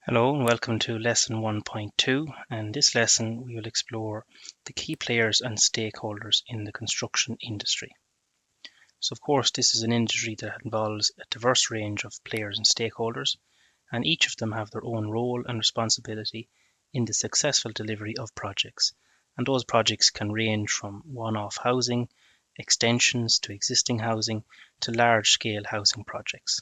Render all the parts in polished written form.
Hello and welcome to lesson 1.2, and this lesson we will explore the key players and stakeholders in the construction industry. So of course this is an industry that involves a diverse range of players and stakeholders, and each of them have their own role and responsibility in the successful delivery of projects. And those projects can range from one-off housing, extensions to existing housing, to large-scale housing projects.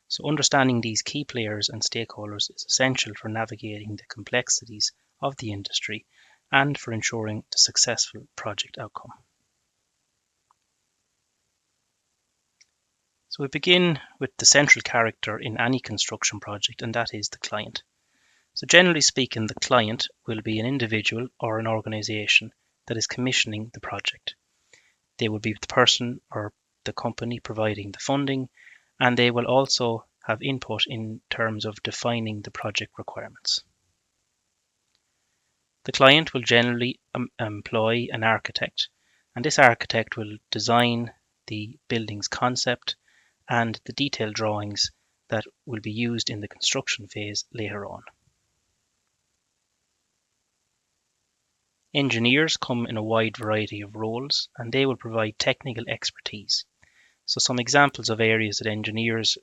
So understanding these key players and stakeholders is essential for navigating the complexities of the industry and for ensuring the successful project outcome. So we begin with the central character in any construction project, and that is the client. So generally speaking, the client will be an individual or an organization that is commissioning the project. They will be the person or the company providing the funding, and they will also have input in terms of defining the project requirements. The client will generally employ an architect, and this architect will design the building's concept and the detailed drawings that will be used in the construction phase later on. Engineers come in a wide variety of roles, and they will provide technical expertise. So some examples of areas that engineers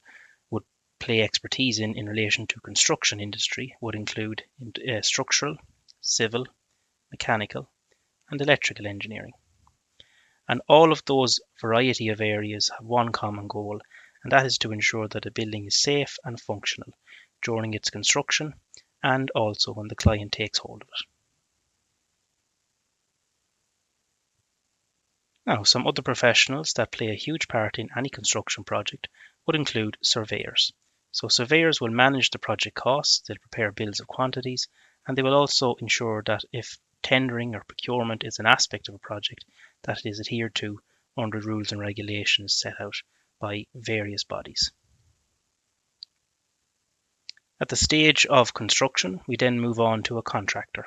would play expertise in relation to construction industry would include structural, civil, mechanical, and electrical engineering. And all of those variety of areas have one common goal, and that is to ensure that a building is safe and functional during its construction and also when the client takes hold of it. Now, some other professionals that play a huge part in any construction project would include surveyors. So surveyors will manage the project costs, they'll prepare bills of quantities, and they will also ensure that if tendering or procurement is an aspect of a project, that it is adhered to under rules and regulations set out by various bodies. At the stage of construction, we then move on to a contractor.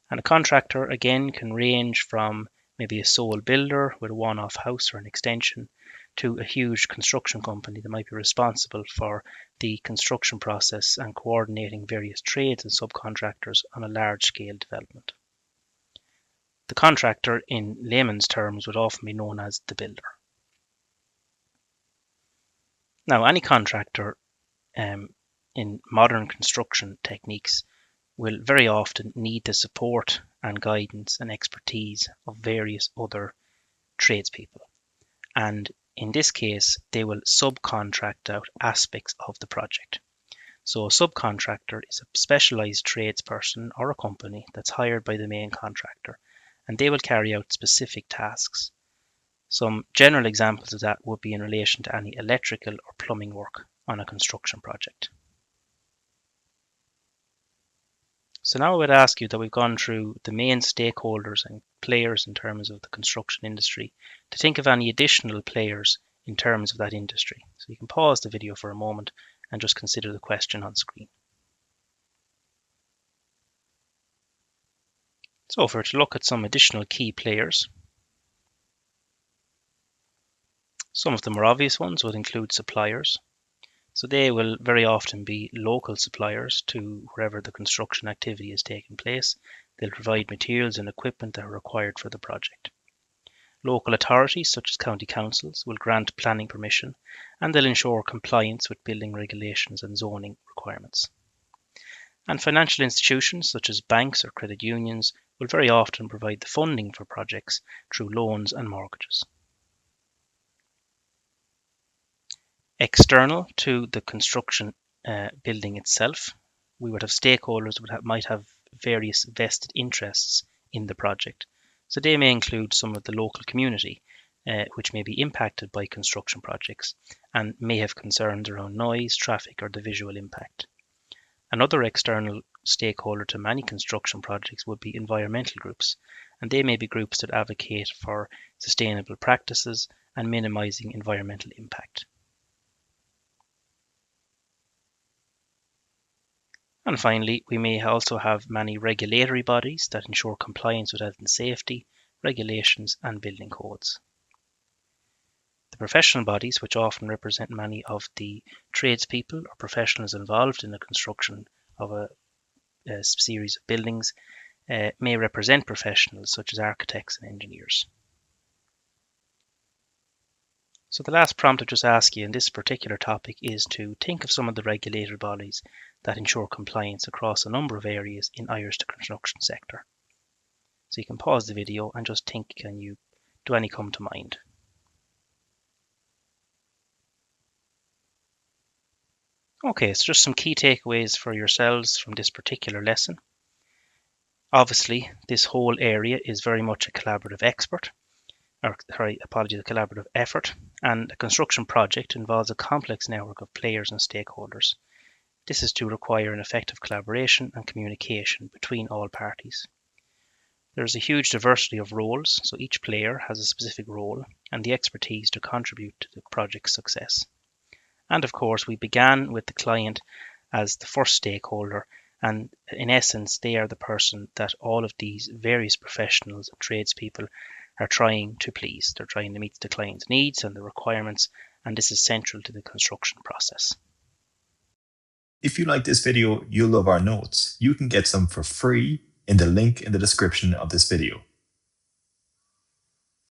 And a contractor again can range from maybe a sole builder with a one-off house or an extension to a huge construction company that might be responsible for the construction process and coordinating various trades and subcontractors on a large-scale development. The contractor, in layman's terms, would often be known as the builder. Now, any contractor in modern construction techniques will very often need the support and guidance and expertise of various other tradespeople. And in this case, they will subcontract out aspects of the project. So a subcontractor is a specialized tradesperson or a company that's hired by the main contractor, and they will carry out specific tasks. Some general examples of that would be in relation to any electrical or plumbing work on a construction project. So now I would ask you that we've gone through the main stakeholders and players in terms of the construction industry to think of any additional players in terms of that industry. So you can pause the video for a moment and just consider the question on screen. So if we're to look at some additional key players, some of the more obvious ones would include suppliers. So they will very often be local suppliers to wherever the construction activity is taking place. They'll provide materials and equipment that are required for the project. Local authorities such as county councils will grant planning permission, and they'll ensure compliance with building regulations and zoning requirements. And financial institutions such as banks or credit unions will very often provide the funding for projects through loans and mortgages. External to the construction building itself, we would have stakeholders that might have various vested interests in the project. So they may include some of the local community, which may be impacted by construction projects and may have concerns around noise, traffic, or the visual impact. Another external stakeholder to many construction projects would be environmental groups, and they may be groups that advocate for sustainable practices and minimizing environmental impact. And finally, we may also have many regulatory bodies that ensure compliance with health and safety, regulations, and building codes. The professional bodies, which often represent many of the tradespeople or professionals involved in the construction of a series of buildings may represent professionals such as architects and engineers. So the last prompt I just ask you in this particular topic is to think of some of the regulatory bodies that ensure compliance across a number of areas in Irish construction sector. So you can pause the video and just think, do any come to mind? Okay, so just some key takeaways for yourselves from this particular lesson. Obviously, this whole area is very much a collaborative collaborative effort, and a construction project involves a complex network of players and stakeholders. This is to require an effective collaboration and communication between all parties. There is a huge diversity of roles, so each player has a specific role and the expertise to contribute to the project's success. And of course, we began with the client as the first stakeholder, and in essence, they are the person that all of these various professionals and tradespeople are trying to please. They're trying to meet the client's needs and the requirements, and this is central to the construction process. If you like this video, you'll love our notes. You can get some for free in the link in the description of this video.